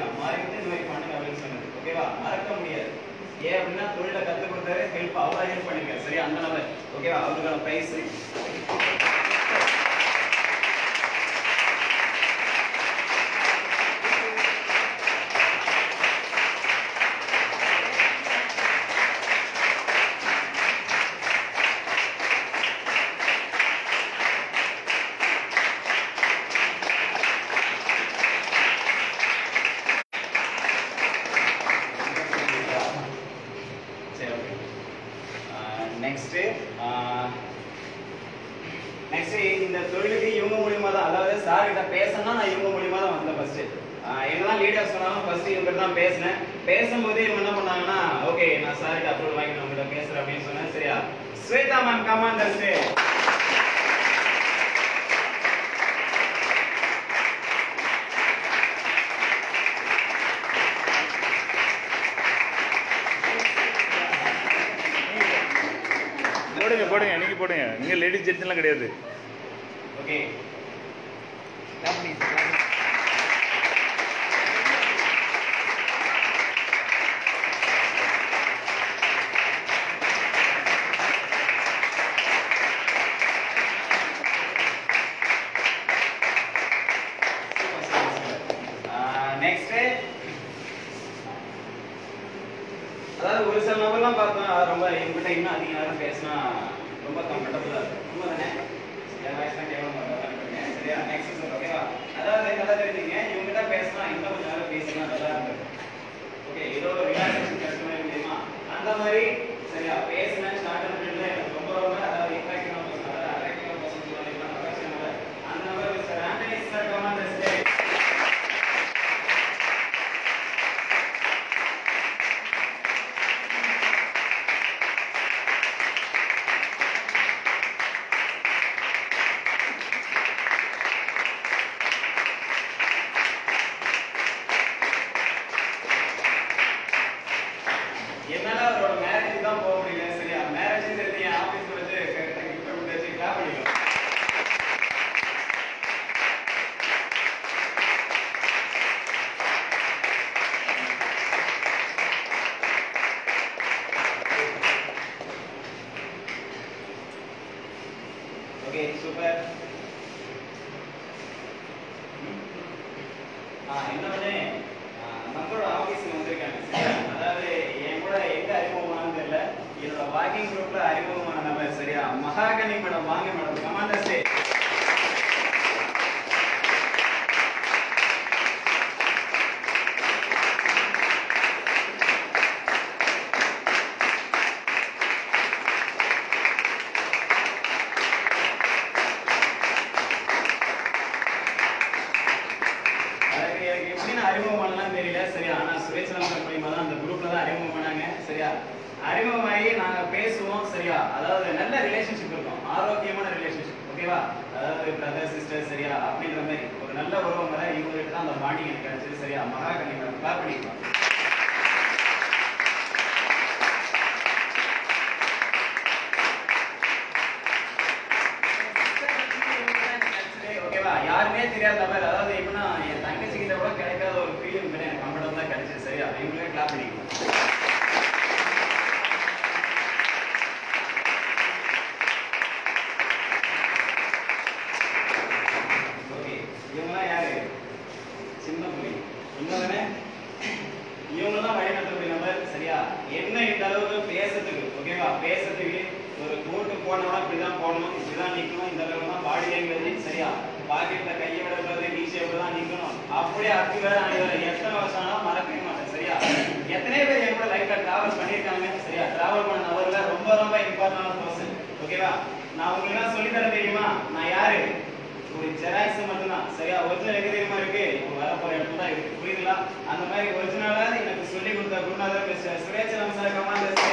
சரியா மாறிட்டு இந்த மாதிரி பண்ணுங்க அப்படின்னு சொன்னது. ஓகேவா? மறக்க முடியாது. ஏன் அப்படின்னா தொழிலை கற்றுக் கொடுத்தாரு, அவரா ஹெல்ப் பண்ணிருக்காரு. சரியா அந்த நபர். ஓகேவா? அவருக்கான பிரைஸ். நெக்ஸ்ட் இந்த தொழிலுக்கு இவங்க மூலியமா தான், அதாவது சார் கிட்ட பேசணும்னா நான் இவங்க மூலியமா தான் வந்தேன். ஃபர்ஸ்ட் என்னதான் லீடர் சொன்னாலும் ஃபர்ஸ்ட் இவங்க தான் பேசினேன். பேசும்போது இவங்க என்ன பண்ணாங்கன்னா, ஓகே நான் சார் கிட்ட அப்ரூவல் வாங்கி நான் உங்ககிட்ட பேசுறேன் அப்படின்னு சொன்னேன். சரியா ஸ்வேதா மேம் கமாண்டர்ஸ். போடுங்க நீங்க போடுங்க, நீங்க லேடிஸ் ஜட்ஜெல்லாம் கிடையாது. ஓகே நெக்ஸ்ட் அதாவது ஒரு சில நபர்லாம் பார்த்தா ரொம்ப என்கிட்ட இன்னும் அதிக நேரம் பேசினா ரொம்ப கம்ஃபர்டபுளா இருக்கும். ரொம்ப தானே என் வயசுலாம் கேட்க மாட்டேன். சரியா நெக்ஸ்ட் சார். ஓகேவா? அதாவது நல்லா தெரிஞ்சுங்க, இவங்ககிட்ட பேசினா இன்னும் கொஞ்சம் நேரம் பேசினா நல்லா இருக்கும். ஓகே ஏதோ ஒரு ரிலாக்ஸேஷன் கிடைக்க மாதிரி முடியுமா அந்த மாதிரி. சரியா பேசினேன் ஸ்டார்ட் பண்ணிட்டு எனக்கு ரொம்ப அதாவது இம்பாக்டான பர்சன், அதாவது அட்ராக்டிவான பர்சன் சொல்லுவாங்க. அந்த நபர் சார் ஆண்டனி சார் கமாண்டர்ஸ். என்னால அவரோட மேரேஜ் தான் போக முடியல. சரியா மேரேஜ் தெரிஞ்சு என் ஆபீஸ்ல வச்சு கிஃப்ட் பண்ணி வச்சு கிளாப் பண்ணிக்கலாம். Okay super. இன்னொன்னு நம்மளோட ஆபீஸ்ல வந்திருக்காங்க. சரியா அதாவது என் கூட எங்க அறிமுகமானது தெரியல, என்னோட வாக்கிங் குரூப்ல அறிமுகமான நபர். சரியா மகாகனி மேடம். வாங்க மேடம் கமாண்டர்ஸ். அறிமுகம் பண்ணலாம் தெரியல. சரியா ஆனா சுரேஷ் நம்பர் மூலியமா தான் அந்த குரூப்ல தான் அறிமுகம் பண்ணாங்க. சரியா அறிமுகமாகி நாங்க பேசுவோம். சரியா அதாவது நல்ல ரிலேஷன்ஷிப் இருக்கும், ஆரோக்கியமான ரிலேஷன்ஷிப். ஓகேவா? அதாவது பிரதர் சிஸ்டர். சரியா அப்படின்ற மாதிரி ஒரு நல்ல உறவு முறை இவங்ககிட்ட தான் அந்த பாண்டிங் எனக்கு கிடைச்சது. சரியா மகாகனி மேடம் கிளாப் பண்ணிக்கலாம். ஓகேவா யாருமே தெரியாத நபர், அதாவது எப்படின்னா என் தங்கச்சி கிட்ட கூட கிடைக்காத ஒரு ஃபீலிங் எனக்கு கம்ஃபர்டபுளா கிடைச்சது. சரியா இவங்களே கிளாப் பண்ணிக்கலாம். ஓகே இவங்கெல்லாம் யாரு? சின்ன பிள்ளை. இன்னொன்னு இவங்கெல்லாம் வழிநடத்தக்கூடிய நபர். சரியா என்ன இந்த அளவுக்கு பேசுறதுக்கு. ஓகேவா பேசுறதுக்கு ஒரு கோட்டு போனோம்னா இப்படிதான் போடணும், இப்படிதான் நிக்கணும், இந்த அளவுக்கு தான் பாடி லாங்குவேஜ். சரியா பாக்கெட்ல கையை விடக்கூடாது, நீ ஷேப்ல தான் நிக்கணும். அப்படியே அத்துவேற எத்தனை வருஷம் ஆனாலும் மறக்கவே மாட்டேன். சரியா எத்தனை பேர் என் கூட லைஃப்ல டிராவல் பண்ணிருக்காங்க. சரியா டிராவல் பண்ண நபர்ல ரொம்ப ரொம்ப இம்பார்ட்டன்டான பர்சன். ஓகேவா நான் உங்களுக்கு என்ன சொல்லி தர தெரியுமா? நான் யாரு? ஒரு ஜெராக்ஸ் மட்டும்தான். சரியா ஒரிஜினல் எங்க தெரியுமா இருக்கு? வர போற இடத்துல தான் இருக்கு. புரியுதுங்களா? அந்த மாதிரி ஒரிஜினலா எனக்கு சொல்லி கொடுத்த குருநாதர் மிஸ்டர் சுரேஷ் சார் கமாண்டர்ஸ்.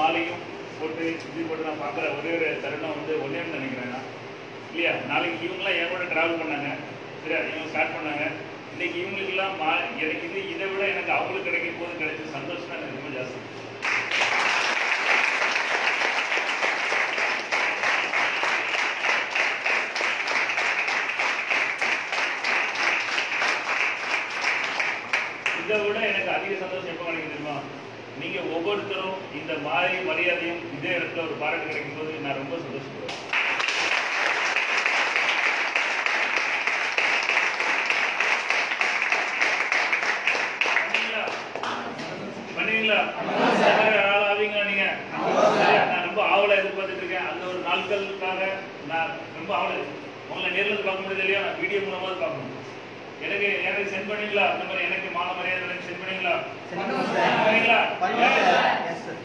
மாலையும் போட்டு இது போட்டு நான் பார்க்குற ஒரே ஒரு தருணம் வந்து ஒன்றே நினைக்கிறேன் நான் இல்லையா. நாளைக்கு இவங்களாம் என் கூட ட்ராவல் பண்ணாங்க, சரியா, இவங்க ஸ்டார்ட் பண்ணாங்க. இன்னைக்கு இவங்களுக்கெல்லாம் எனக்கு இதை விட எனக்கு அவங்களுக்கு கிடைக்கும் போது கிடைச்ச சந்தோஷம் தான் எனக்கு ரொம்ப ஜாஸ்தி. இதை விட எனக்கு அதிக சந்தோஷம் எப்போ கிடைக்கும் தெரியுமா? நீங்க ஒவ்வொருத்தரும் இந்த மாதிரி மரியாதையும் இதே இடத்துல ஒரு பாராட்டு கிடைக்கும் போது நான் ரொம்ப சந்தோஷப்படுவேன். பண்ணுவீங்களா? ஆவீங்களா நீங்க? நான் ரொம்ப ஆவலா எதிர்பார்த்துட்டு இருக்கேன். அந்த ஒரு நாட்களுக்காக நான் ரொம்ப ஆவல. உங்களை நேரில் இருந்து பார்க்க முடியாது இல்லையா, நான் வீடியோ மூலமாவது பார்க்கணும். எனக்கு சென்ட் பண்ணீங்களா? அந்த மாதிரி எனக்கு மாலை மரியாதை எனக்கு சென்ட் பண்ணீங்களா?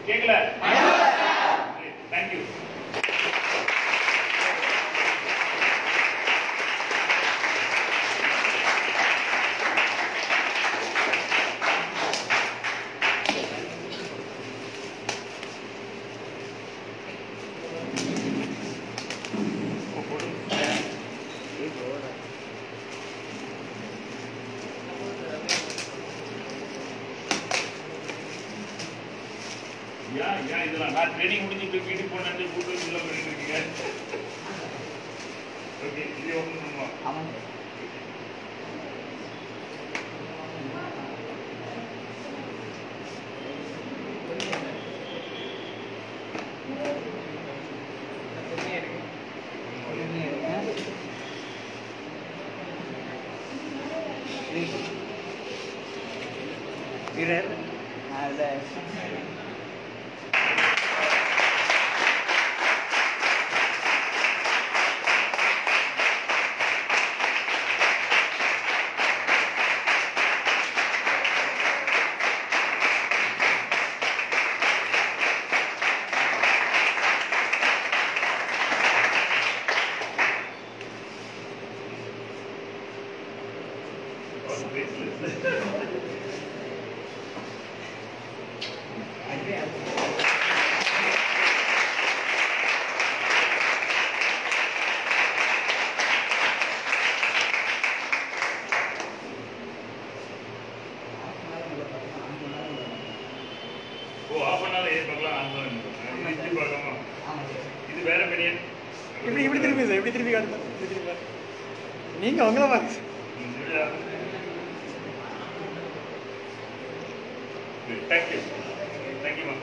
கேட்கல? தேங்க்யூ. ஏன் இதெல்லாம் நான் ட்ரைனிங் முடிஞ்சு போய் வீட்டுக்கு போனேன் கூட்டு இதெல்லாம் பண்ணிட்டு இருக்கீங்க. ஓகே, இது ஓப்பன் பண்ணுமா? ஆமாங்க. இது வேற பெரிய இப்படி திரும்பி சார், இப்படி திரும்பி காட்டுங்க, இப்படி திரும்பி நீங்க உங்களை பாருங்க. Thank you thank you.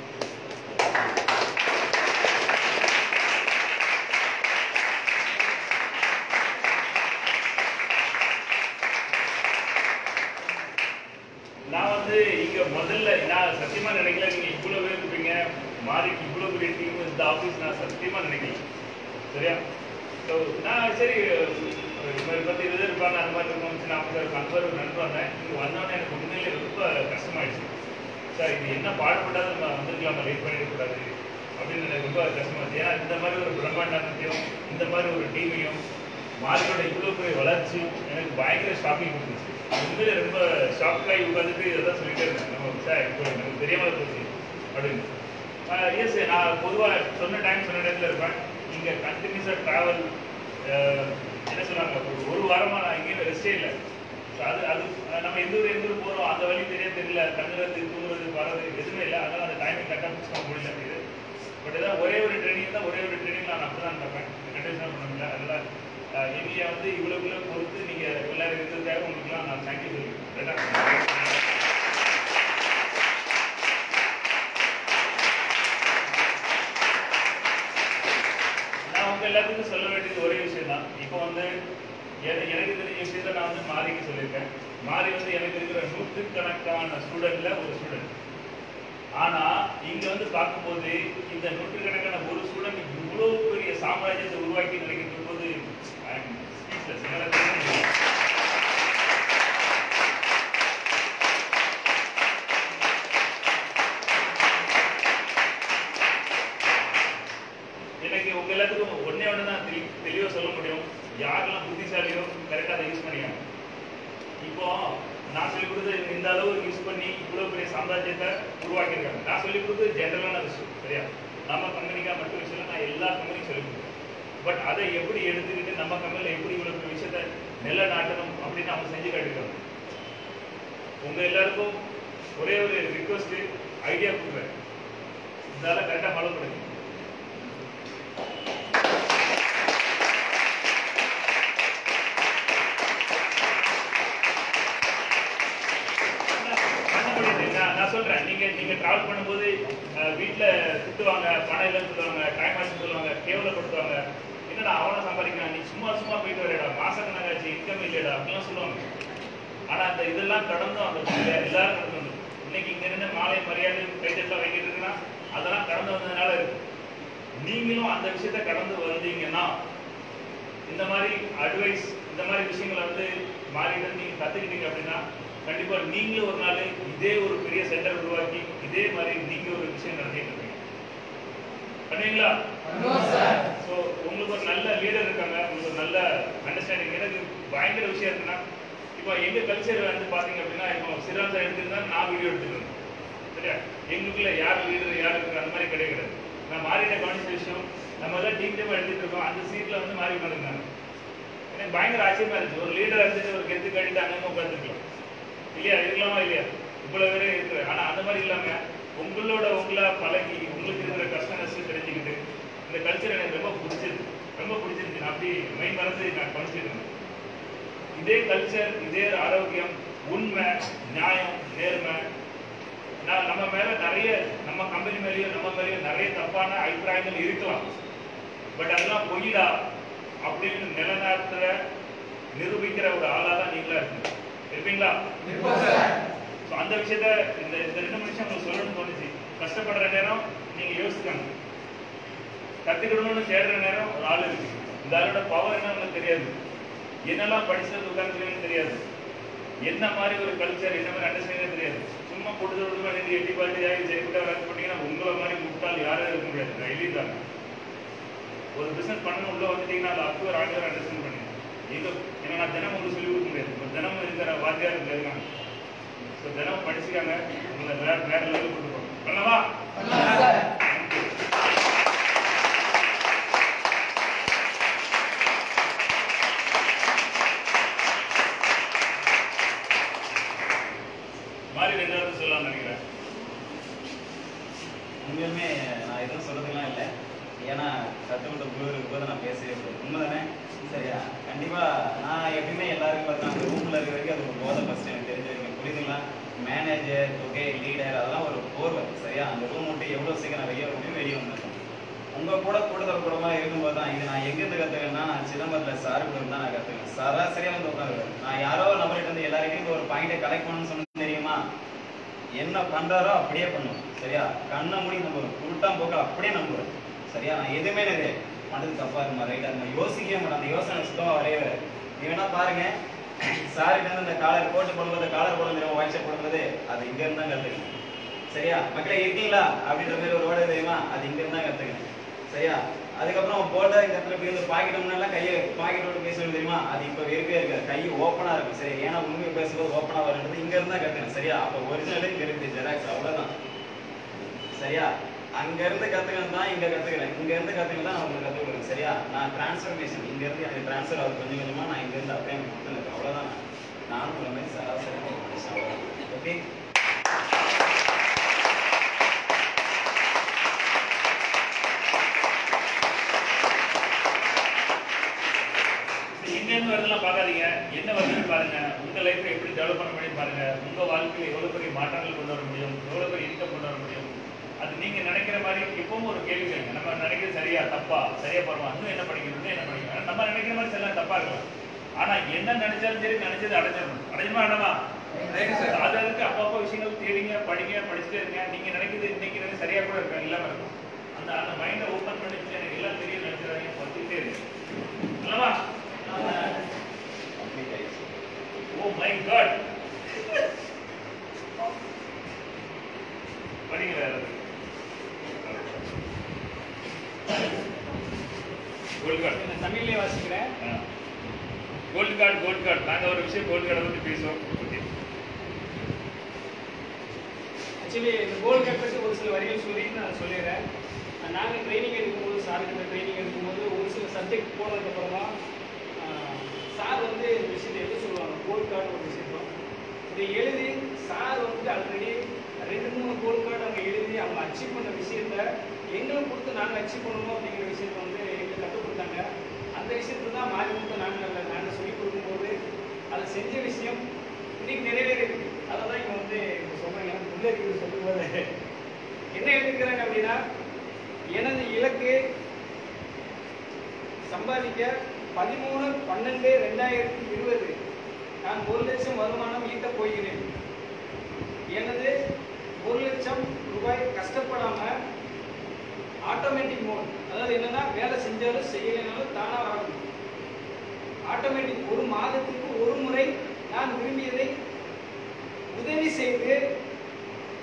நான் வந்து இங்க முதல்ல நான் சத்தியமா நினைக்கல நீங்க இவ்வளவு பேர் இருப்பீங்க, மாறிக்கு இவ்வளவு பெரிய டீம் இந்த ஆஃபீஸ் நான் சத்தியமா நினைக்கல. சரியா? ஸோ நான் சரி ஒரு 10-20 இருப்பாங்க அந்த மாதிரி இருக்கும். நான் கம்பேர் நண்பர் வந்தேன். இங்கே வந்தோடனே எனக்கு உண்மையிலே ரொம்ப கஷ்டமாயிடுச்சு. சார் இது என்ன பாடுபட்டாலும் நம்ம வந்துருக்கலாமா, லேட் பண்ணிடக்கூடாது அப்படின்னு எனக்கு ரொம்ப கஷ்டமாச்சு. ஏன்னா இந்த மாதிரி ஒரு பிரம்மாண்டத்தையும் இந்த மாதிரி ஒரு டீமையும் மாறியோட இவ்வளோ பெரிய வளர்ச்சி எனக்கு பயங்கர ஷாக்கிங் கொடுத்துச்சு. உண்மையிலே ரொம்ப ஷாக்காகி உட்காந்துட்டு இதை தான் சொல்லிட்டே இருந்தேன். நம்ம சார் இப்போ எனக்கு தெரியாமல் போச்சு அப்படின்னு. எஸ், நான் பொதுவாக சொன்ன இடத்துல இருப்பேன். இங்கே கண்டினியூஸாக ட்ராவல் என்ன சொல்லுவாங்க, ஒரு வாரமாக நான் எங்கேயும் ரெஸ்டே இல்லை. ஸோ அது நம்ம எந்த ஊர் போகிறோம் அந்த வழி தெரியல, தங்குறது தூங்குறது வர்றது எதுவுமே இல்லை. அதனால் அந்த டைமிங் கரெக்டாக ஃபிக்ஸ் பண்ண முடியல அப்படிது. பட் ஏதாவது ஒரே ஒரு ட்ரெயினிங் தான், ஒரே ஒரு ட்ரெயினிங் நான் அப்படி தான் பார்ப்பேன். கண்டினியூஸாக பண்ண முடியல. அதனால் எங்கேயா வந்து இவ்வளோ பொறுத்து நீங்கள் எல்லாரும் இருக்கிறதுக்காக உங்களுக்குலாம் நான் தேங்க்யூ சொல்லிக்கிறேன். எல்லாத்துக்கும் சொல்ல வேண்டியது ஒரே விஷயம் தான். இப்போ வந்து எனக்கு தெரிஞ்ச விஷயத்த நான் வந்து மாறிக்கு சொல்லியிருக்கேன். மாறி வந்து எனக்கு இருக்கிற 100கணக்கான ஸ்டூடெண்ட்ல ஒரு ஸ்டூடெண்ட். ஆனா இங்க வந்து பார்க்கும்போது இந்த 100கணக்கான ஒரு ஸ்டூடெண்ட் இவ்வளவு பெரிய சாம்ராஜ்யத்தை உருவாக்கி நினைக்கிற போது எனக்கு உங்க எல்லாத்துக்கும் ஒன்னே தான் தெளிவாக சொல்ல முடியும். யாரெல்லாம் புத்திசாலியோ கரெக்டாக அதை யூஸ் பண்ணிக்கணும். இப்போ நான் சொல்லிக் கொடுத்து இந்த அளவு யூஸ் பண்ணி இவ்வளவு பெரிய சாம்ராஜ்யத்தை உருவாக்கியிருக்காங்க. நான் சொல்லிக் கொடுத்து ஜென்ரலான விஷயம், சரியா? நம்ம கம்பெனிக்காக மட்டும் விஷயம் இல்லை, நான் எல்லா கம்பெனியும் சொல்லிக் கொடுக்குறேன். பட் அதை எப்படி எடுத்துக்கிட்டு நம்ம கம்பெனியில் எப்படி இவ்வளோ பெரிய விஷயத்த நிலைநாட்டணும் அப்படின்னு அவங்க செஞ்சு காட்டிருக்காங்க. உங்க எல்லாருக்கும் ஒரே ஒரு ரிக்வஸ்ட், ஐடியா கொடுக்குறேன், இதால கரெக்டாக ஃபாலோ பண்ணுங்க. நான் சொல்றேன், நீங்க டிராவல் பண்ணும்போது வீட்டில் திட்டுவாங்க, பணம் இல்லைன்னு சொல்லுவாங்க, டைம் ஆச்சு சொல்லுவாங்க, கேவலப்படுத்துவாங்க. என்னடா அவனை சம்பாதிக்கிறான், நீ சும்மா சும்மா போயிட்டு வரடா, மாசக்கணக்காச்சு இன்கம் இல்லையடா அப்படிலாம் சொல்லுவாங்க. ஆனா அந்த இதெல்லாம் கடந்தும் அந்த எல்லாரும் கடந்து வந்து இன்னைக்கு இங்க இருந்து மாலை மரியாதை கைத்தெல்லாம் வாங்கிட்டு இருக்குன்னா அதெல்லாம் கடந்து வந்ததுனால இருக்கு. நீங்களும் அந்த விஷயத்த கடந்து வந்தீங்கன்னா இந்த மாதிரி அட்வைஸ், இந்த மாதிரி விஷயங்களை வந்து மாறிட்டு நீங்க கத்துக்கிட்டீங்க அப்படின்னா கண்டிப்பா நீங்களும் ஒரு நாள் இதே ஒரு பெரிய சென்டர் உருவாக்கி இதே மாதிரி நீங்க ஒரு விஷயம் நடத்திட்டு இருக்கீங்க. பண்ணுவீங்களா? ஸோ உங்களுக்கு ஒரு நல்ல லீடர் இருக்காங்க, உங்களுக்கு ஒரு நல்ல அண்டர்ஸ்டாண்டிங். எனக்கு பயங்கர விஷயம் இருக்குன்னா, இப்போ எங்க கல்ச்சர் வந்து பாத்தீங்க அப்படின்னா, இப்போ சிறான் சார் எடுத்துருந்தா நான் வீடியோ எடுத்துருந்தேன், சரியா? எங்களுக்குள்ள யார் லீடர் யார் இருக்கு அந்த மாதிரி கிடையாது. நான் மாறிட்ட கவனிச்ச விஷயம், நம்ம எல்லாம் டீம் டீமா எடுத்துட்டு இருக்கோம், அந்த சீட்ல வந்து மாறி உட்காந்துருந்தாங்க. எனக்கு பயங்கர ஆச்சரியமா இருந்துச்சு. ஒரு லீடர் எடுத்துட்டு ஒரு கெத்து கட்டிட்டு அங்கங்க உட்காந்துருக்கலாம் இல்லையா? இருக்கலாமா இல்லையா? இவ்வளவு பேரே இருக்கு. ஆனா அந்த மாதிரி இல்லாம உங்களா பழகி உங்களுக்கு இருக்கிற கஷ்ட நஷ்டம் தெரிஞ்சுக்கிட்டு இந்த கல்ச்சர் எனக்கு ரொம்ப பிடிச்சிருந்துச்சு. நான் அப்படி மெயின் மனசு நான் கவனிச்சுட்டு இருந்தேன். இதே கல்ச்சர், இதே ஆரோக்கியம், உண்மை, நியாயம், நேர்மை, நம்ம மேல நிறைய, நம்ம கம்பெனி மேலேயும் நம்ம மேலேயும் நிறைய தப்பான அபிப்பிராயங்கள் இருக்கலாம். பட் அதெல்லாம் பொய்டா அப்படின்னு நிலைநாட்டுற நிரூபிக்கிற ஒரு ஆளா தான் நீங்களா இருப்பீங்களா? அந்த விஷயத்த இந்த 2 நிமிஷம் உங்களுக்கு சொல்லணும்னு தோணுச்சு. கஷ்டப்படுற நேரம் நீங்க யோசிக்காங்க, கத்துக்கணும்னு தேடுற நேரம் ஒரு ஆள் இருக்கு. இந்த ஆளோட பவர் என்ன உங்களுக்கு தெரியாது, என்னெல்லாம் படிச்சது உட்கார்ந்துருக்கீங்கன்னு தெரியாது, என்ன மாதிரி ஒரு கல்ச்சர், என்ன மாதிரி அண்டர்ஸ்டாண்டிங் தெரியாது. சும்மா கொடுத்து நீங்க எட்டி பாட்டி ஆகி ஜெயிக்கிட்ட வர போட்டீங்கன்னா உங்களை மாதிரி முட்டால் யாரும் இருக்க முடியாது. நான் எழுதிட்டாங்க, ஒரு பிசினஸ் பண்ணணும் உள்ள வந்துட்டீங்கன்னா அது அப்போ ஒரு ஆண்டு அண்டர்ஸ்டாண்ட் பண்ணுங்க. ஏன்னா நான் தினம் உங்களுக்கு சொல்லிக் கொடுக்க முடியாது, தினமும் இருக்கிற வாத்தியார் இருக்காங்க. ஸோ தினம் படிச்சுக்காங்க, உங்களை வேற லெவலில் கொண்டு போகணும். பண்ணவா? மாதிரி ரெண்டாவது சொல்லலாம்னு நினைக்கிறேன். உண்மையுமே நான் எதுவும் சொல்றதுலாம் இல்லை, ஏன்னா கற்றுக்கிட்ட குரு போது நான் பேசவே உண்மைதானே? சரியா? கண்டிப்பா நான் எப்பயுமே எல்லாருக்கும் பார்த்தா அந்த ரூம்ல இருக்க வரைக்கும் அது ஒரு போதை ஃபர்ஸ்ட் எனக்கு தெரிஞ்சிருக்கேன். புரியுதுங்களா? மேனேஜர், ஓகே, லீடர், அதெல்லாம் ஒரு போர்வை. சரியா? அந்த ரூம் விட்டு எவ்வளோ சீக்கிரம் வெளியே வந்துருக்கோம். உங்க கூட கூடுதல் கூடமா இருக்கும்போது தான் இது நான் எங்கேருந்து கற்றுக்கேன்னா, சிதம்பரத்தில் சார் கூட தான் நான் கற்றுக்கேன். சராசரியாக வந்து உட்காந்துருவேன். நான் யாரோ நம்பர்கிட்ட வந்து எல்லாருக்கிட்டையும் ஒரு பாயிண்டை கலெக்ட் பண்ணணும்னு சொன்னது தெரியுமா? என்ன பண்றாரோ அப்படியே பண்ணுவோம். சரியா? கண்ணை மூடி நம்புவோம், உள்டாம் போக்க அப்படியே நம்புவேன். சரியா? நான் எதுவுமே எனக்கு பண்ணுறது தப்பா இருக்குமா ரைட்டா இருக்குமா யோசிக்கவே மாட்டேன். அந்த யோசனை சுத்தமாக வரையவே. நீ வேணா பாருங்க, சாருக்கு வந்து அந்த காலர் போட்டு போடும்போது காலர் போட தெரியும், வாட்ஸ்அப் போடும்போது அது இங்க இருந்தா கற்றுக்கணும். சரியா? மக்களே இருக்கீங்களா அப்படின்ற மாதிரி ஒரு வேர்டு தெரியுமா? அது இங்க இருந்தா கற்றுக்கணும். சரியா? அதுக்கப்புறம் போட்டா இந்த இடத்துல போய் வந்து பாக்கெட் முன்னால கையை பாக்கெட்டோட பேசுவது தெரியுமா? அது இப்போ இருக்கவே இருக்காது, கை ஓப்பனா இருக்கும். சரி, ஏன்னா உண்மையை பேசும்போது ஓப்பனா வருன்றது இங்க இருந்தா கற்றுக்கணும். சரியா? அப்போ ஒரிஜினலே இங்க இருக்குது, ஜெராக்ஸ், அவ்வளவுதான். சரியா? அங்க இருந்து கத்துக்கணும் தான் இங்க கத்துக்கிறேன், இங்க இருந்து கத்துக்கலாம் நான் உங்களுக்கு கத்துக் கொடுக்குறேன். சரியா? நான் டிரான்ஸ்ஃபர்மேஷன் இங்க இருந்து எனக்கு டிரான்ஸ்ஃபர் ஆகுது கொஞ்சம் கொஞ்சமா, நான் இங்க இருந்து அப்படியே எனக்கு கொடுத்துருக்கேன். அவ்வளவுதான். நானும் உங்களை மாதிரி சராசரி மனுஷன். ஓகே, எங்கேருந்து வருதுலாம் பார்க்காதீங்க, என்ன வருதுன்னு பாருங்க. உங்க லைஃப்ல எப்படி டெவலப் பண்ண முடியும் பாருங்க. உங்க வாழ்க்கையில எவ்வளவு பெரிய மாற்றங்கள் கொண்டு வர முடியும், எவ்வளவு பெரிய இன்கம் கொண்டு வர முடியும். அது நீங்க நினைக்கிற மாதிரி எப்பவும் ஒரு கேள்வி கேளுங்க. நம்ம நினைக்கிறது சரியா தப்பா, சரியா பரவா, இன்னும் என்ன படிக்கிறது, என்ன படிக்கணும். நம்ம நினைக்கிற மாதிரி சில தப்பா இருக்கலாம். ஆனா என்ன நினைச்சாலும் சரி, நினைச்சது அடைஞ்சிடணும். அடைஞ்சுமா வேண்டாமா? அதுக்கு அப்பப்போ விஷயங்கள் தேடிங்க, படிங்க, படிச்சுட்டே இருங்க. நீங்க நினைக்கிறது இன்னைக்கு சரியா கூட இருக்க இல்லாம இருக்கும். அந்த மைண்டை ஓப்பன் பண்ணிட்டு எனக்கு எல்லாம் தெரியும் நினைச்சிடாதீங்க, படிச்சுட்டே இருக்கு. அல்லவா? ஓ மை காட், படிங்க. வேற கோல்ட் கார்டு நான் தமிழ்லேயே வாசிக்கிறேன். கோல்ட் கார்டு நாங்கள் ஒரு விஷயம் கோல்ட் கார்டை பற்றி பேசுவோம். ஓகே, ஆக்சுவலி இந்த கோல் கட் பற்றி ஒரு சில வரிகள் சொல்லி நான் சொல்லிடுறேன். நாங்கள் ட்ரைனிங் எடுக்கும்போது சார்கிட்ட ட்ரைனிங் எடுக்கும்போது ஒரு சில சப்ஜெக்ட் போனதுக்கப்புறமா சார் வந்து இந்த விஷயத்தை எப்படி சொல்லுவாங்க, கோல் கார்டு ஒரு விஷயம் இதை எழுதி சார் வந்து ஆல்ரெடி 2-3 கோல் கார்டு அவங்க எழுதி அவங்க அச்சீவ் பண்ண விஷயத்த எங்களை கொடுத்து நாங்கள் அச்சீவ் பண்ணணும் அப்படிங்கிற விஷயத்த வந்து எங்களுக்கு கற்றுக் கொடுத்தாங்க. அந்த விஷயத்தை தான் மாறி கொடுத்து நாங்கள் சொல்லிக் கொடுக்கும்போது அதை செஞ்ச விஷயம் இன்னைக்கு நிறைவேறி இருக்கு. அதை தான் இங்கே வந்து சொல்கிறாங்க. எனக்கு முன்னேறி சொல்லும்போது என்ன எழுதிக்கிறாங்க அப்படின்னா, எனது இலக்கு சம்பாதிக்க 13/12/2020 நான் 1 லட்சம் வருமானம் ஈட்ட போகிறேன். எனது 1 லட்சம் ரூபாய் கஷ்டப்படாம ஆட்டோமேட்டிக் மோட், அதாவது என்னன்னா வேலை செஞ்சாலும் செய்யலைனாலும் தானா வரணும். ஆட்டோமேட்டிக் ஒரு மாதத்துக்கு ஒரு முறை நான் விரும்பியதை உதவி செய்து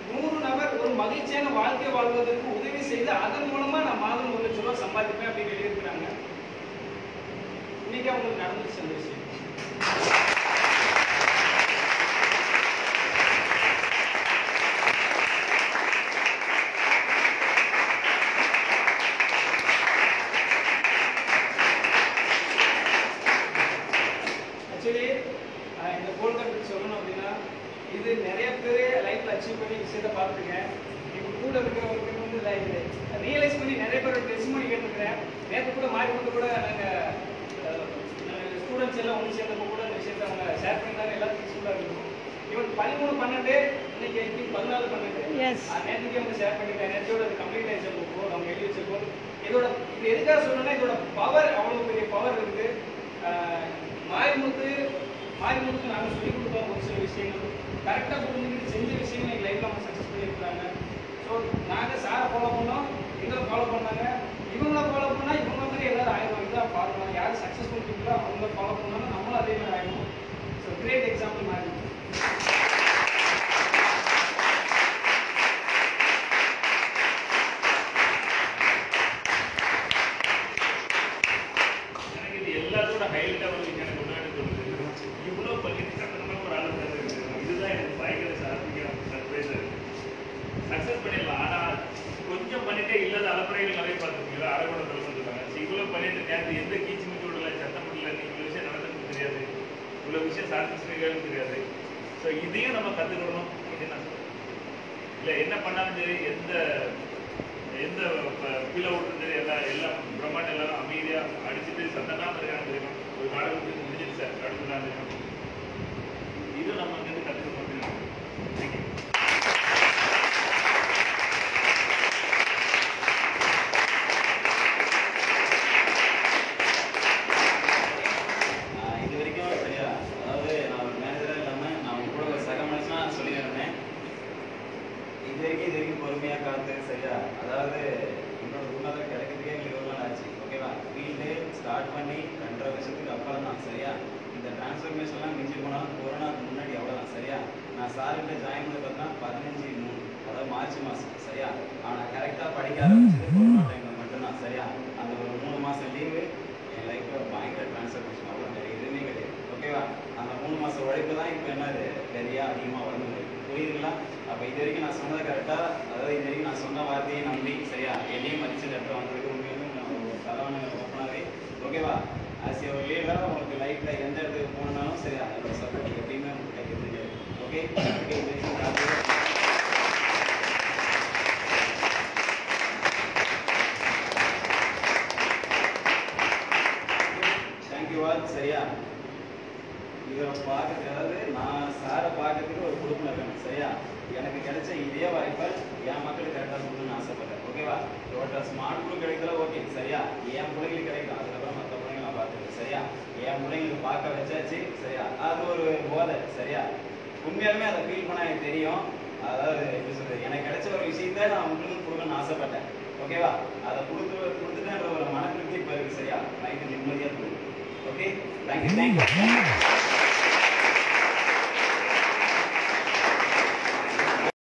100 நபர் ஒரு மகிழ்ச்சியான வாழ்க்கை வாழ்வதற்கு உதவி செய்து அதன் மூலமா நான் மாதம் 1 லட்சம் ரூபாய் சம்பாதிப்பேன் அப்படின்னு எழுதியிருக்கிறாங்க. இன்னைக்கு அவங்களுக்கு நடந்துச்சு அந்த விஷயம். ஆக்சுவலி இந்த கோல் கார்டு சொல்லணும் அப்படின்னா, இது நிறைய பேர் லைஃப்ல அச்சீவ் பண்ணி விஷயத்தை பார்த்துருக்கேன். இப்போ கூட இருக்கிறவங்களுக்கு வந்து ரியலைஸ் பண்ணி நிறைய பேர் டெஸ்டிமோனி கேட்டிருக்கிறேன். நேற்று கூட மாறி கூட நாங்கள் ஸ்டூடெண்ட்ஸ் எல்லாம் ஒன்று சேர்ந்தப்போ கூட இந்த விஷயத்தை அவங்க ஷேர் பண்ணிட்டாங்க. எல்லாத்துக்கும் யூஸ்ஃபுல்லாக இருக்கும். இவன் 13/12 இன்னைக்கு 14/12 நேற்றுக்கு அவங்க ஷேர் பண்ணிட்டாங்க. நேற்றோட அது கம்ப்ளீட் ஆயிடுச்சு. அவங்க எழுதி வச்சிருக்கோம். இது எதுக்காக சொல்லணும்னா, இதோட பவர் அவ்வளோ பெரிய பவர் இருக்கு. மாரிமுத்து நாங்கள் சொல்லிக் கொடுத்தோம். ஒரு சில விஷயங்கள் கரெக்டாக புரிஞ்சுக்கிட்டு செஞ்ச விஷயங்கள் எங்கள் லைஃப்பில் அவங்க சக்ஸஸ் பண்ணியிருக்கிறாங்க. ஸோ நாங்கள் சாரை ஃபாலோ பண்ணோம், எங்களை ஃபாலோ பண்ணாங்க. இவங்கள ஃபாலோ பண்ணால் இவங்க மாதிரி எல்லாரும் ஆயிரம் இதுதான் பார்க்கணும். யார் சக்ஸஸ்ஃபுல் பீப்புளோ அவங்கள ஃபாலோ பண்ணாலும் நம்மளும் அதே மாதிரி ஆகிடும். So great example Marimuthu. எனக்கு இது எல்லாத்தோட ஹைலைட்டாக ஒரு விஷயம் எனக்கு முன்னாடி தோணுது. இவ்வளோ பண்ணிட்டு சட்டமாக ஒரு ஆள் இருக்குது. இதுதான் எனக்கு பயங்கர சர்ப்ரைஸாக இருக்குது. சக்ஸஸ் பண்ணிடலாம், ஆனால் கொஞ்சம் பண்ணிட்டே இல்லாத அலப்பறைகள் நிறைய பார்த்துருக்கீங்களா? அரகோட சொல்லுவாங்க. இவ்வளோ பண்ணிட்டு நேரத்து எந்த கீச்சு மிச்சு விடல, சத்தம் விடல, இவ்வளோ விஷயம் நடந்துன்னு தெரியாது, இவ்வளோ விஷயம் சாதிச்சுன்னு தெரியாது. ஸோ இதையும் நம்ம கற்றுக்கணும் அப்படின்னு நான் சொல்கிறேன். இல்லை என்ன பண்ணாலும் சரி, எந்த கீழே விட்டுரும் சரி, எல்லாம் பிரம்மாண்டம் எல்லாரும் அமைதியாக அடிச்சுட்டு சத்தனாம இருக்காங்க தெரியுமா? ஒரு நாடகத்துக்கு முடிஞ்சிட்டு சார் அடுத்துதான் தெரியும். இது நம்ம வந்து கற்றுக்கணும் அப்படின்னு. தேங்க்யூ. இது வரைக்கும் சரியா, அதாவது நான் ஒரு மேனேஜராக இல்லாமல் நான் உங்க கூட ஒரு சக மனுஷனாக சொல்லியிருந்தேன். இது வரைக்கும் பொறுமையாக காத்து சரியா, அதாவது என்னோட குருநாதர் கிடைக்கிறதுக்கே எங்களுக்கு ஒரு நாள் ஆச்சு. ஓகேவா? ஃபீல்டு ஸ்டார்ட் பண்ணி 2.5 வருஷத்துக்கு அப்புறம் தான் சரியா. இந்த டிரான்ஸ்ஃபர்மேஷன்லாம் மிஞ்சி போனாலும் கொரோனாக்கு முன்னாடி அவ்வளோதான் சரியா. நான் சார்கிட்ட ஜாயின் பண்ணி பார்த்தா 15/3, அதாவது மார்ச் மாதம் சரியா. ஆனால் கரெக்டாக படிக்க ஆரம்பிச்சது கொரோனா டைமில் மட்டும்தான் சரியா. அந்த ஒரு 3 மாதம் லீவு என் லைஃப்பில் பயங்கர டிரான்ஸ்ஃபர்மேஷன் அவ்வளோ நிறைய எதுவுமே கிடையாது. ஓகேவா? அந்த 3 மாதம் உழைப்பு தான் இப்போ என்னது நிறையா அதிகமாக வளர்ந்து புரியுதுங்களா? அப்போ இது வரைக்கும் நான் சொன்னதை கரெக்டாக, அதாவது இது வரைக்கும் நான் சொன்ன வார்த்தையை நம்பி சரியா என்னையும் மதிச்சு இடத்துல வந்ததுக்கு உண்மையிலும் நான் ஒரு தலைவன ஓப்பனாகவே. ஓகேவா? ஆஸ் ஏ ஒரு லீடராக உங்களுக்கு லைஃப்பில் எந்த இடத்துக்கு போனாலும் சரியா என்னோட சப்போர்ட் எப்பயுமே உங்களுக்கு கிடைக்கிறது. ஓகே ஓகே இது வரைக்கும் தேங்க்யூ வாட் சரியா. இதை பார்க்கறதுக்கு, அதாவது நான் சாரை பார்க்கறதுக்கு ஒரு குடும்பம் இருக்கணும் சரியா. எனக்கு கிடைச்ச இதே வாய்ப்பை என் மக்களுக்கு கரெக்டாக சொல்லணும்னு ஆசைப்பட்டேன். ஓகேவா? டோட்டல் ஸ்மார்ட் குரூப் கிடைக்கல ஓகே சரியா. என் பிள்ளைங்களுக்கு கிடைக்கும், அதுக்கப்புறம் மற்ற பிள்ளைங்க நான் பார்த்துருக்கேன் சரியா. என் பிள்ளைங்களுக்கு பார்க்க வச்சாச்சு சரியா. அது ஒரு போதை சரியா. உண்மையாலுமே அதை ஃபீல் பண்ண எனக்கு தெரியும். அதாவது எப்படி சொல்றது, எனக்கு கிடைச்ச ஒரு விஷயத்த நான் உங்களுக்கு கொடுக்கணும்னு ஆசைப்பட்டேன். ஓகேவா? அதை கொடுத்துட்டேன்ற ஒரு மன திருப்தி இப்போ இருக்கு சரியா. நைட்டு நிம்மதியாக போகுது. Okay thank you.